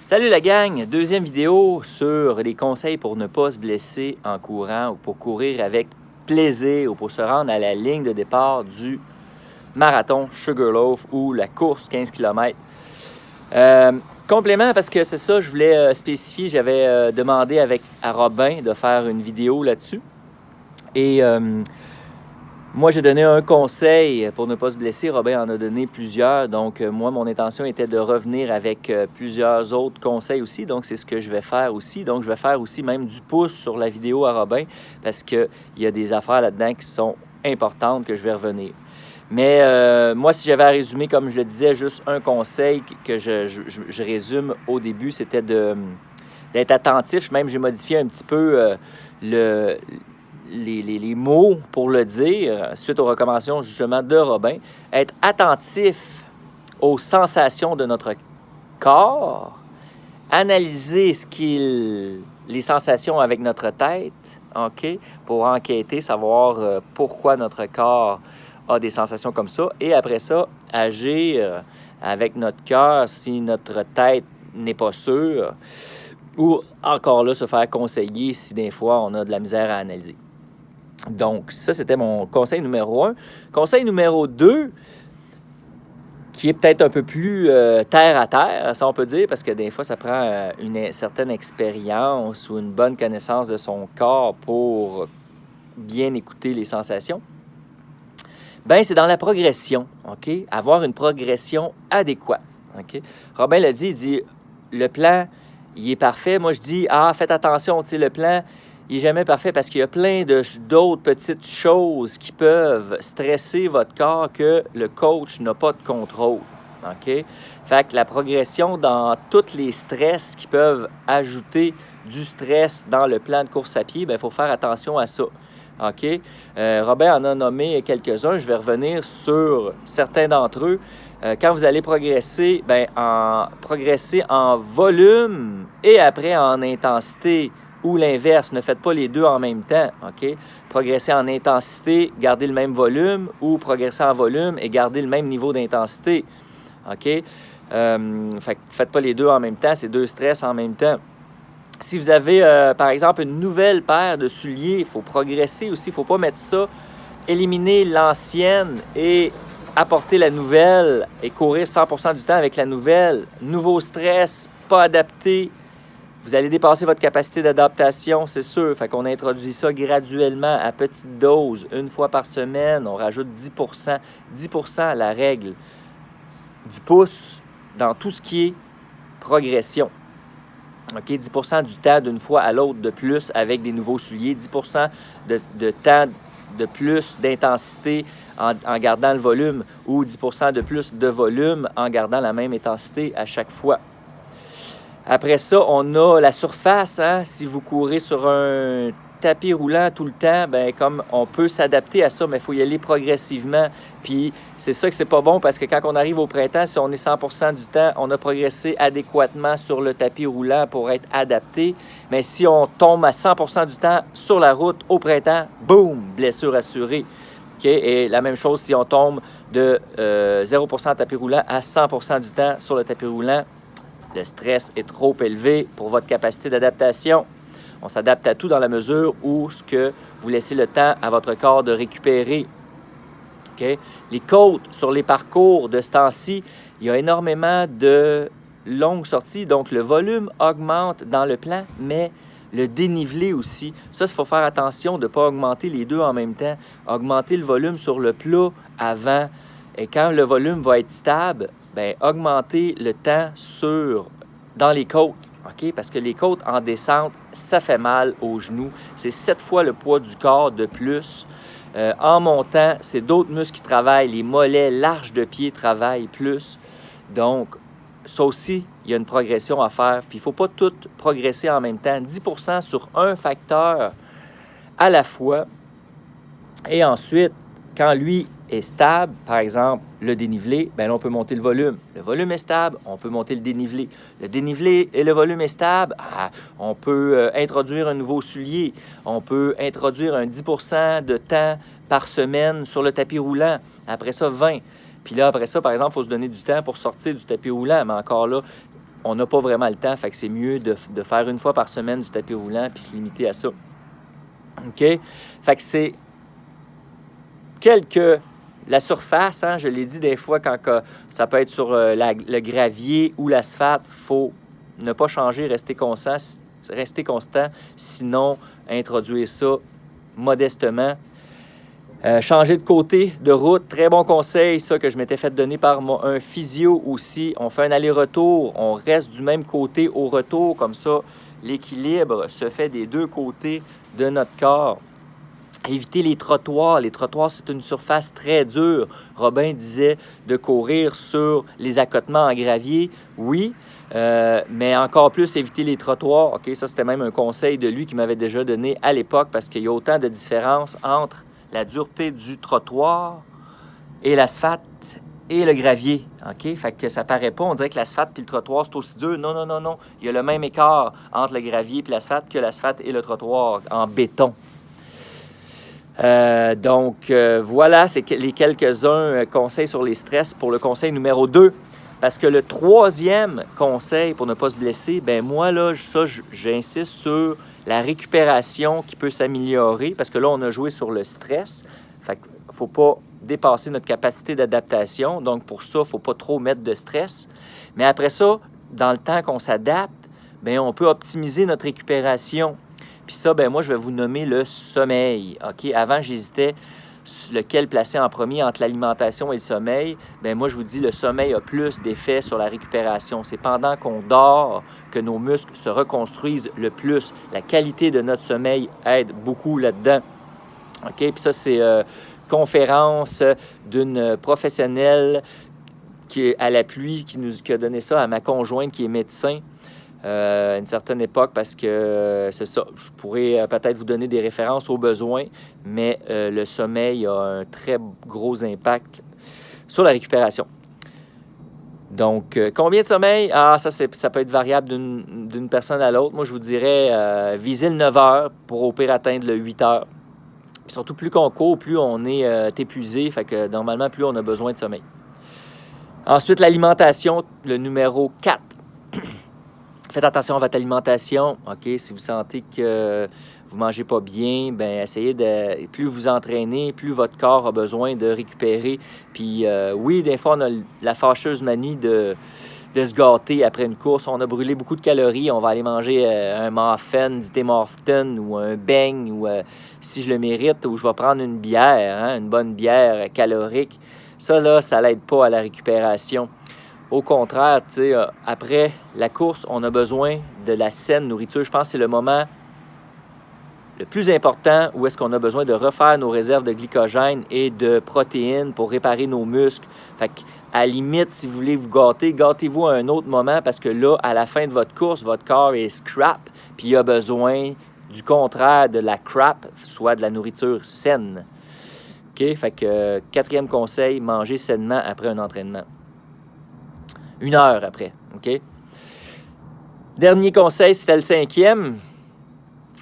Salut la gang! Deuxième vidéo sur les conseils pour ne pas se blesser en courant ou pour courir avec plaisir ou pour se rendre à la ligne de départ du marathon Sugarloaf ou la course 15 km. Complément, parce que c'est ça, je voulais spécifier, j'avais demandé à Robin de faire une vidéo là-dessus. Et moi, j'ai donné un conseil pour ne pas se blesser. Robin en a donné plusieurs. Donc, moi, mon intention était de revenir avec plusieurs autres conseils aussi. Donc, c'est ce que je vais faire aussi. Donc, je vais faire aussi même du pouce sur la vidéo à Robin parce qu'il y a des affaires là-dedans qui sont importantes que je vais revenir. Mais moi, si j'avais à résumer, comme je le disais, juste un conseil que je résume au début, c'était d'être attentif. Même, j'ai modifié un petit peu les mots pour le dire, suite aux recommandations justement de Robin. Être attentif aux sensations de notre corps, analyser les sensations avec notre tête, OK, pour enquêter, savoir pourquoi notre corps a des sensations comme ça, et après ça, agir avec notre cœur si notre tête n'est pas sûre, ou encore là, se faire conseiller si des fois on a de la misère à analyser. Donc, ça, c'était mon conseil numéro 1. Conseil numéro 2, qui est peut-être un peu plus terre à terre, ça on peut dire, parce que des fois, ça prend une certaine expérience ou une bonne connaissance de son corps pour bien écouter les sensations. Bien, c'est dans la progression, OK? Avoir une progression adéquate, OK? Robin l'a dit, il dit, le plan, il est parfait. Moi, je dis, faites attention, tu sais, le plan, il n'est jamais parfait parce qu'il y a plein d'autres petites choses qui peuvent stresser votre corps que le coach n'a pas de contrôle. OK? Fait que la progression dans tous les stress qui peuvent ajouter du stress dans le plan de course à pied, bien, il faut faire attention à ça. OK? Robin en a nommé quelques-uns. Je vais revenir sur certains d'entre eux. Quand vous allez progresser, bien, progresser en volume et après en intensité, ou l'inverse, ne faites pas les deux en même temps, OK? Progresser en intensité, gardez le même volume, ou progresser en volume et garder le même niveau d'intensité, OK? Fait que faites pas les deux en même temps, c'est deux stress en même temps. Si vous avez, par exemple, une nouvelle paire de souliers, il faut progresser aussi, il ne faut pas mettre ça, éliminer l'ancienne et apporter la nouvelle et courir 100% du temps avec la nouvelle. Nouveau stress, pas adapté. Vous allez dépasser votre capacité d'adaptation, c'est sûr. Fait qu'on introduit ça graduellement à petite dose, une fois par semaine. On rajoute 10%. 10% à la règle du pouce dans tout ce qui est progression. OK, 10% du temps d'une fois à l'autre de plus avec des nouveaux souliers. 10% de temps de plus d'intensité en gardant le volume ou 10% de plus de volume en gardant la même intensité à chaque fois. Après ça, on a la surface. Hein? Si vous courez sur un tapis roulant tout le temps, bien, comme on peut s'adapter à ça, mais il faut y aller progressivement. Puis c'est ça que c'est pas bon parce que quand on arrive au printemps, si on est 100% du temps, on a progressé adéquatement sur le tapis roulant pour être adapté. Mais si on tombe à 100% du temps sur la route au printemps, boum, blessure assurée. Okay? Et la même chose si on tombe de 0% tapis roulant à 100% du temps sur le tapis roulant, le stress est trop élevé pour votre capacité d'adaptation. On s'adapte à tout dans la mesure où vous laissez le temps à votre corps de récupérer. Okay? Les côtes sur les parcours de ce temps-ci, il y a énormément de longues sorties, donc le volume augmente dans le plan, mais le dénivelé aussi. Ça, il faut faire attention de ne pas augmenter les deux en même temps. Augmenter le volume sur le plat avant. Et quand le volume va être stable, bien, augmenter le temps dans les côtes, OK? Parce que les côtes en descente, ça fait mal aux genoux. C'est 7 fois le poids du corps de plus. En montant, c'est d'autres muscles qui travaillent. Les mollets, l'arche de pied travaillent plus. Donc, ça aussi, il y a une progression à faire. Puis, il ne faut pas tout progresser en même temps. 10% sur un facteur à la fois. Et ensuite, quand lui est stable, par exemple, le dénivelé, bien là, on peut monter le volume. Le volume est stable, on peut monter le dénivelé. Le dénivelé et le volume est stable, on peut introduire un nouveau soulier. On peut introduire un 10% de temps par semaine sur le tapis roulant. Après ça, 20. Puis là, après ça, par exemple, il faut se donner du temps pour sortir du tapis roulant. Mais encore là, on n'a pas vraiment le temps, fait que c'est mieux de faire une fois par semaine du tapis roulant puis se limiter à ça. OK? Fait que c'est la surface, hein, je l'ai dit des fois, quand ça peut être sur le gravier ou l'asphalte, il faut ne pas changer, rester constant, sinon introduire ça modestement. Changer de côté de route, très bon conseil, ça que je m'étais fait donner par un physio aussi. On fait un aller-retour, on reste du même côté au retour, comme ça l'équilibre se fait des deux côtés de notre corps. Éviter les trottoirs. Les trottoirs, c'est une surface très dure. Robin disait de courir sur les accotements en gravier. Oui, mais encore plus éviter les trottoirs. OK, ça, c'était même un conseil de lui qui m'avait déjà donné à l'époque parce qu'il y a autant de différence entre la dureté du trottoir et l'asphalte et le gravier. OK? Fait que ça paraît pas. On dirait que l'asphalte et le trottoir, c'est aussi dur. Non, non, non, non. Il y a le même écart entre le gravier et l'asphalte que l'asphalte et le trottoir en béton. Voilà, c'est les quelques-uns conseils sur les stress pour le conseil numéro 2. Parce que le troisième conseil pour ne pas se blesser, ben moi, là, j'insiste sur la récupération qui peut s'améliorer. Parce que là, on a joué sur le stress. Fait qu'il ne faut pas dépasser notre capacité d'adaptation. Donc, pour ça, il ne faut pas trop mettre de stress. Mais après ça, dans le temps qu'on s'adapte, ben on peut optimiser notre récupération. Puis ça, ben moi, je vais vous nommer le sommeil. OK? Avant, j'hésitais lequel placer en premier entre l'alimentation et le sommeil. Ben moi, je vous dis, le sommeil a plus d'effet sur la récupération. C'est pendant qu'on dort que nos muscles se reconstruisent le plus. La qualité de notre sommeil aide beaucoup là-dedans. OK? Puis ça, c'est conférence d'une professionnelle qui est à l'appui, qui a donné ça à ma conjointe qui est médecin. À une certaine époque parce que c'est ça, je pourrais peut-être vous donner des références aux besoins, mais le sommeil a un très gros impact sur la récupération. Donc, combien de sommeil? Ah, ça peut être variable d'une personne à l'autre. Moi, je vous dirais viser le 9 heures pour au pire atteindre le 8 heures. Puis surtout, plus qu'on court, plus on est épuisé, fait que normalement, plus on a besoin de sommeil. Ensuite, l'alimentation, le numéro 4. Faites attention à votre alimentation. OK, si vous sentez que vous ne mangez pas bien, bien, essayez de... Plus vous entraînez, plus votre corps a besoin de récupérer. Puis oui, des fois, on a la fâcheuse manie de se gâter après une course. On a brûlé beaucoup de calories. On va aller manger un muffin, du Tim Hortons ou un beigne ou si je le mérite, ou je vais prendre une bière, hein, une bonne bière calorique. Ça, là, ça l'aide pas à la récupération. Au contraire, tu sais, après la course, on a besoin de la saine nourriture. Je pense que c'est le moment le plus important où est-ce qu'on a besoin de refaire nos réserves de glycogène et de protéines pour réparer nos muscles. Fait qu'à la limite, si vous voulez vous gâter, gâtez-vous à un autre moment parce que là, à la fin de votre course, votre corps est scrap, puis il a besoin du contraire de la crap, soit de la nourriture saine. OK? Fait que quatrième conseil, manger sainement après un entraînement. 1 heure après, OK? Dernier conseil, c'était le 5e,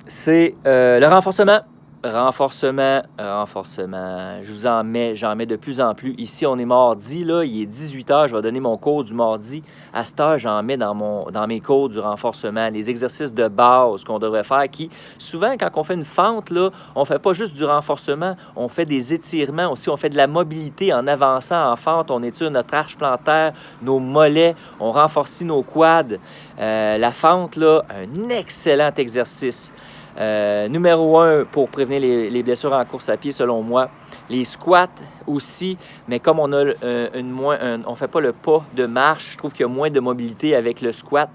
c'est le renforcement. Renforcement. J'en mets de plus en plus. Ici, on est mardi, là, il est 18h, je vais donner mon cours du mardi. À cette heure, j'en mets dans mes cours du renforcement, les exercices de base qu'on devrait faire qui, souvent, quand on fait une fente, là, on ne fait pas juste du renforcement, on fait des étirements aussi, on fait de la mobilité en avançant en fente, on étire notre arche plantaire, nos mollets, on renforce nos quads. La fente, là, un excellent exercice. Numéro 1 pour prévenir les blessures en course à pied, selon moi. Les squats aussi, mais comme on a on fait pas le pas de marche, je trouve qu'il y a moins de mobilité avec le squat.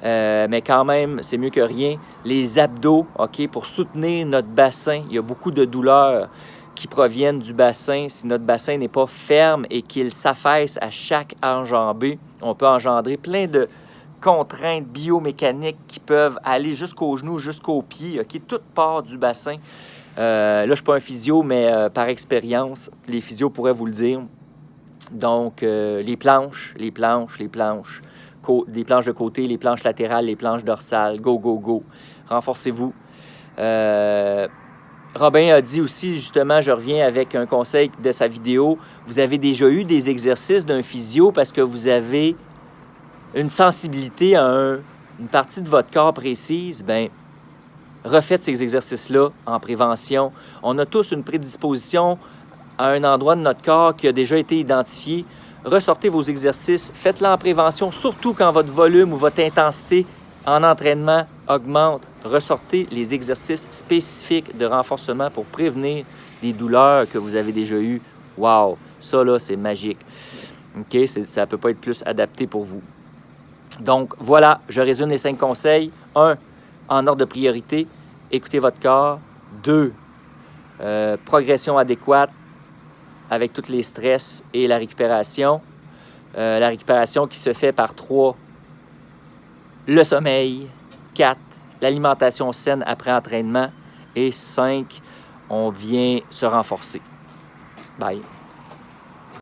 Mais quand même, c'est mieux que rien. Les abdos, OK, pour soutenir notre bassin, il y a beaucoup de douleurs qui proviennent du bassin. Si notre bassin n'est pas ferme et qu'il s'affaisse à chaque enjambée, on peut engendrer plein de contraintes biomécaniques qui peuvent aller jusqu'aux genoux, jusqu'aux pieds, OK? Toute part du bassin. Là, je ne suis pas un physio, mais par expérience, les physios pourraient vous le dire. Donc, les planches de côté, les planches latérales, les planches dorsales, go, go, go. Renforcez-vous. Robin a dit aussi, justement, je reviens avec un conseil de sa vidéo, vous avez déjà eu des exercices d'un physio parce que vous avez une sensibilité à une partie de votre corps précise, bien, refaites ces exercices-là en prévention. On a tous une prédisposition à un endroit de notre corps qui a déjà été identifié. Ressortez vos exercices, faites-les en prévention, surtout quand votre volume ou votre intensité en entraînement augmente. Ressortez les exercices spécifiques de renforcement pour prévenir des douleurs que vous avez déjà eues. Wow! Ça, là, c'est magique. OK? Ça ne peut pas être plus adapté pour vous. Donc, voilà, je résume les 5 conseils. 1, en ordre de priorité, écoutez votre corps. 2, progression adéquate avec tous les stress et la récupération. La récupération qui se fait par 3, le sommeil. 4, l'alimentation saine après entraînement. Et 5, on vient se renforcer. Bye.